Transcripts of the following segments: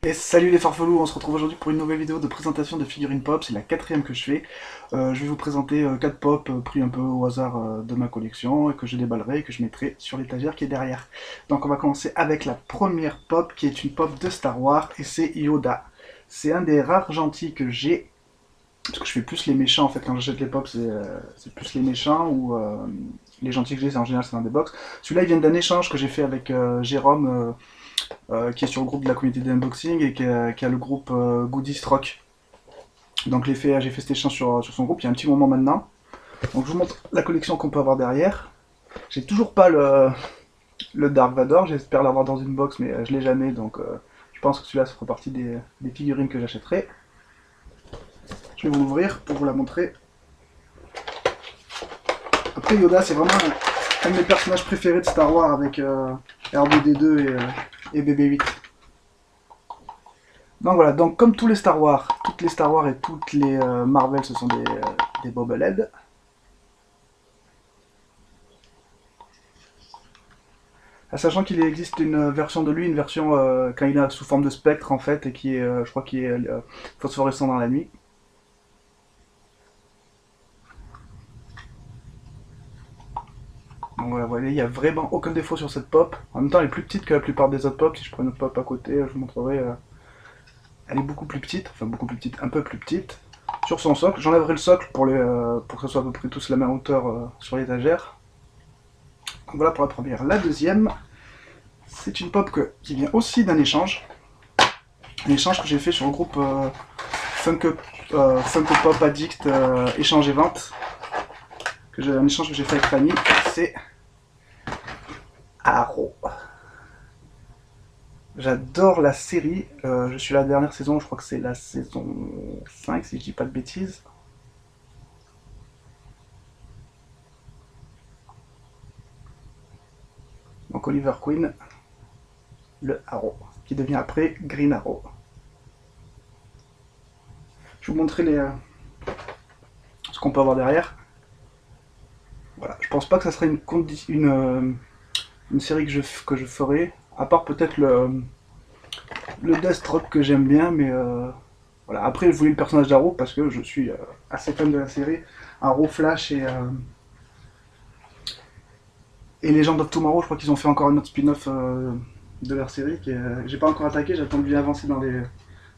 Et salut les farfelous, on se retrouve aujourd'hui pour une nouvelle vidéo de présentation de figurines pop, c'est la quatrième que je fais. Je vais vous présenter 4 pop pris un peu au hasard de ma collection et que je déballerai et que je mettrai sur l'étagère qui est derrière. Donc on va commencer avec la première pop qui est une pop de Star Wars et c'est Yoda. C'est un des rares gentils que j'ai, parce que je fais plus les méchants en fait quand j'achète les pop, c'est plus les méchants ou les gentils que j'ai, en général c'est dans des box. Celui-là il vient d'un échange que j'ai fait avec Jérôme. Qui est sur le groupe de la communauté d'unboxing et qui a le groupe Goodies Rock. Donc j'ai fait cet échange sur son groupe il y a un petit moment maintenant. Donc je vous montre la collection qu'on peut avoir derrière. J'ai toujours pas le Dark Vador, j'espère l'avoir dans une box mais je l'ai jamais, donc je pense que celui-là ça fera partie des figurines que j'achèterai. Je vais vous l'ouvrir pour vous la montrer. Après Yoda c'est vraiment un de mes personnages préférés de Star Wars avec R2D2 et BB-8. Donc voilà, donc comme tous les Star Wars, toutes les Star Wars et toutes les Marvel, ce sont des bobbleheads. Sachant qu'il existe une version de lui, une version quand il est sous forme de spectre en fait, et qui est, je crois qu'il est phosphorescent dans la nuit. Donc voilà, vous voyez, il n'y a vraiment aucun défaut sur cette pop. En même temps, elle est plus petite que la plupart des autres pop. Si je prends une autre pop à côté, je vous montrerai. Elle est beaucoup plus petite, enfin beaucoup plus petite, un peu plus petite. Sur son socle, j'enlèverai le socle pour que ce soit à peu près tous la même hauteur sur l'étagère. Voilà pour la première. La deuxième, c'est une pop qui vient aussi d'un échange. Un échange que j'ai fait sur le groupe Funko Pop Addict Échange et Vente. Un échange que j'ai fait avec Fanny. C'est Arrow. J'adore la série. Je suis la dernière saison, je crois que c'est la saison 5 si je dis pas de bêtises. Donc Oliver Queen, le Arrow, qui devient après Green Arrow. Je vais vous montrer ce qu'on peut avoir derrière. Voilà, je pense pas que ça serait une série que je ferai, à part peut-être le Deathstroke que j'aime bien, mais voilà. Après, je voulais le personnage d'Arrow parce que je suis assez fan de la série. Arrow, Flash et Legend of Tomorrow, je crois qu'ils ont fait encore une autre spin-off de leur série que j'ai pas encore attaqué, j'attends de bien avancer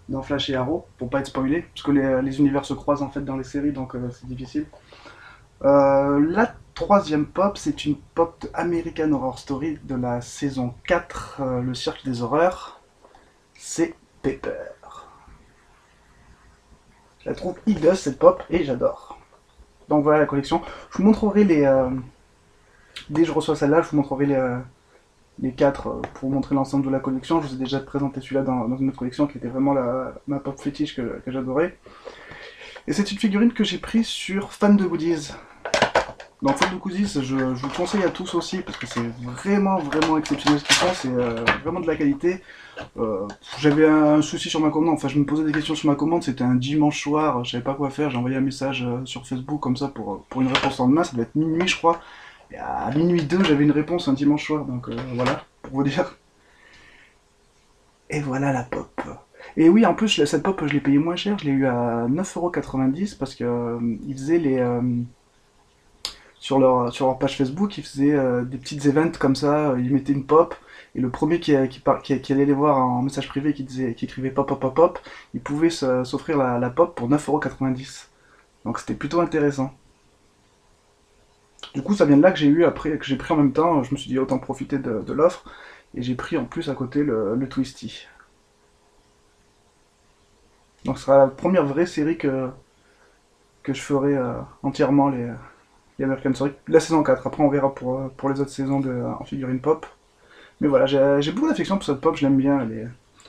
dans Flash et Arrow pour pas être spoilé, parce que les univers se croisent en fait dans les séries, donc c'est difficile. La troisième pop, c'est une pop de American Horror Story de la saison 4, le cirque des horreurs. C'est Pepper. Je la trouve hideuse cette pop et j'adore. Donc voilà la collection. Je vous montrerai dès que je reçois celle-là, je vous montrerai les 4 pour vous montrer l'ensemble de la collection. Je vous ai déjà présenté celui-là dans une autre collection qui était vraiment ma pop fétiche que j'adorais. Et c'est une figurine que j'ai prise sur Fan de Goodies. Donc Fan de Goodies, je vous conseille à tous aussi parce que c'est vraiment exceptionnel ce qu'ils font, c'est vraiment de la qualité. J'avais un souci sur ma commande, enfin je me posais des questions sur ma commande, c'était un dimanche soir, je savais pas quoi faire, j'ai envoyé un message sur Facebook comme ça pour une réponse en lendemain, ça devait être minuit je crois. Et à minuit 2 j'avais une réponse un dimanche soir, donc voilà, pour vous dire. Et voilà la pop. Et oui, en plus, cette pop, je l'ai payé moins cher, je l'ai eu à 9,90€ parce que ils faisaient sur leur page Facebook, ils faisaient des petites events comme ça, ils mettaient une pop, et le premier qui allait les voir en message privé qui écrivait pop pop pop pop, il pouvait s'offrir la pop pour 9,90€. Donc c'était plutôt intéressant. Du coup, ça vient de là que j'ai eu après, que j'ai pris en même temps, je me suis dit autant profiter de l'offre, et j'ai pris en plus à côté le Twisty. Donc ce sera la première vraie série que je ferai entièrement les American Story. La saison 4, après on verra pour les autres saisons en figurine pop. Mais voilà, j'ai beaucoup d'affection pour cette pop, je l'aime bien.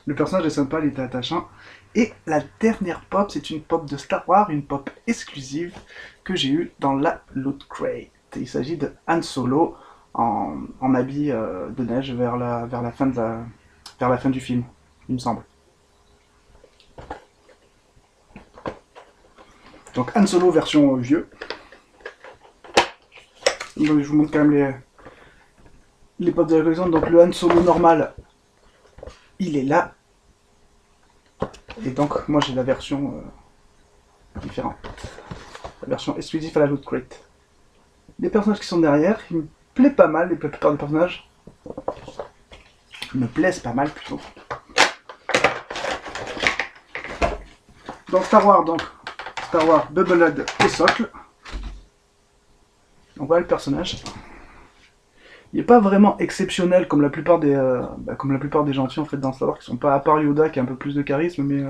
Le personnage est sympa, il était attachant. Et la dernière pop, c'est une pop de Star Wars, une pop exclusive que j'ai eue dans la Loot Crate. Il s'agit de Han Solo en habit de neige vers la fin du film, il me semble. Donc Han Solo version vieux. Donc, je vous montre quand même les pop de la collection. Donc le Han Solo normal, il est là. Et donc moi j'ai la version différente. La version exclusive à la Loot Crate. Les personnages qui sont derrière, ils me plaisent pas mal, la plupart des personnages. Ils me plaisent pas mal plutôt. Dans Star Wars, Bubblehead et Socle. Donc voilà le personnage. Il n'est pas vraiment exceptionnel comme la plupart des gentils en fait dans Star Wars qui sont pas, à part Yoda qui a un peu plus de charisme, mais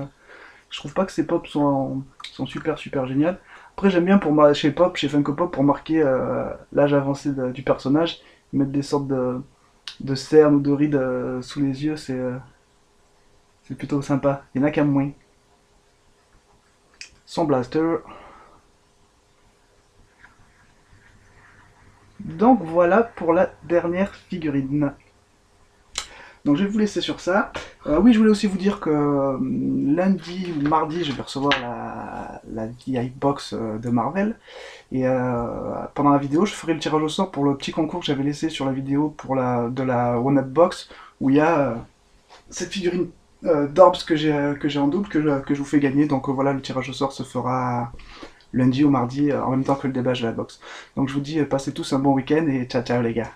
je trouve pas que ces pops sont super géniales. Après j'aime bien chez Funko Pop pour marquer l'âge avancé du personnage, mettre des sortes de cernes ou de rides sous les yeux, c'est plutôt sympa. Il y en a qu'à moins. Son blaster. Donc voilà pour la dernière figurine. Donc je vais vous laisser sur ça. Oui, je voulais aussi vous dire que lundi ou mardi, je vais recevoir la vieille box de Marvel. Et pendant la vidéo, je ferai le tirage au sort pour le petit concours que j'avais laissé sur la vidéo de la One Up Box, où il y a cette figurine d'Orbs que j'ai en double, que je vous fais gagner. Donc voilà, le tirage au sort se fera lundi ou mardi, en même temps que le débâche de la box. Donc je vous dis, passez tous un bon week-end et ciao ciao les gars.